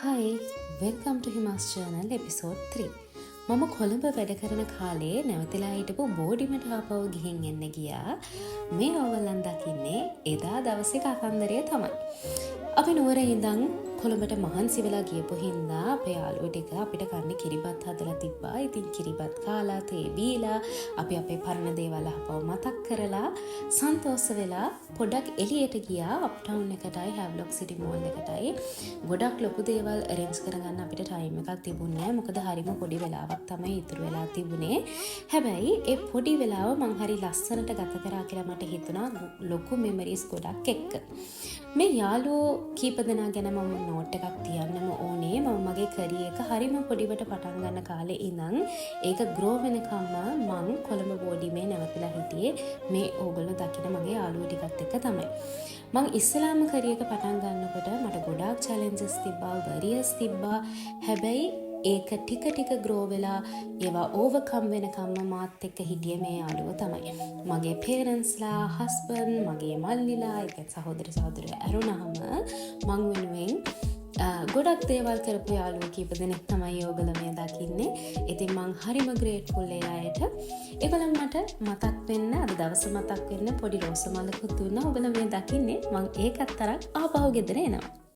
Hi, welcome to Himas Journal episode 3. මම කොළඹ වැඩ කරන කාලේ නැවතිලා හිටපු බෝඩිමට ආපහු ගිහින් එන්න ගියා. මේ ඕගොල්ලන් දකින්නේ එදා දවසේ කතන්දරය තමයි. අපි නුවර ඉඳන් කොළඹට මහන්සි වෙලා ගියපු හින්දා අපේ යාළුවෝ ටික අපිට කන්න කිරිබත් හදලා තිබ්බා. ඉතින් කිරිබත් කාලා තේ බීලා අපි අපේ පරණ දේවල් අහපව මතක් කරලා සන්තෝෂ වෙලා පොඩක් එළියට ගියා. අප්ටවුන් එකටයි හැව්ලොක් සිටි මෝල් එකටයි. ගොඩක් ලොකු දේවල් අරේන්ජ් කරගන්න අපිට ටයිම් එකක් තිබුණේ නැහැ. මොකද හරිම පොඩි වෙලාවක් තමයි ඉතුරු වෙලා තිබුණේ. හැබැයි ඒ පොඩි වෙලාව මං හරි ලස්සනට ගත කරා කියලා මට හිතුණා ලොකු මෙමරිස් ගොඩක් එක්ක. මේ යාළුවෝ කීප දෙනා ගැන මම නෝට් එකක් තියන්නම ඕනේ. මම මගේ කැරියර් එක හරිම පොඩිවට පටන් ගන්න කාලේ ඉඳන් ඒක ග්‍රෝ වෙනකම්ම මං කොළඹ බෝඩිමේ නැවතිලා හිටියේ මේ ඕගොල්ලෝ දකින මගේ යාළුවෝ ටිකත් එක්ක තමයි. මං ඉස්ලාම කැරියර් එක පටන් ගන්නකොට මට ගොඩාක් චැලෙන්ජස් තිබ්බා, බැරියර්ස් තිබ්බා. හැබැයි ඒක ටික ටික ග්‍රෝ වෙලා ඒවා ඕවර්කම් වෙනකම්ම මාත් එක්ක හිටියේ මේ යාළුවෝ තමයි. මගේ පේරන්ට්ස්ලා, හස්බන්ඩ්, මගේ මල්ලිලා, ඒක සහෝදර සහෝදරියෝ ඇරුණාම මං වෙනුවෙන් ගොඩක් දේවල් කරපු යාළුවෝ කීප දෙනෙක් තමයි ඔයගොල්ලෝ මේ දකින්නේ. ඉතින් මං හරිම ග්‍රේට්ෆුල් ඒ අයට. ඒගොල්ලන් මට මතක් වෙන්න අද දවසේ මතක් වෙන්න පොඩි රෝස මලකුත් දුන්නා. ඔයගොල්ලෝ මේ දකින්නේ මං ඒකත් තරම් ආපහු ගෙදර එනවා.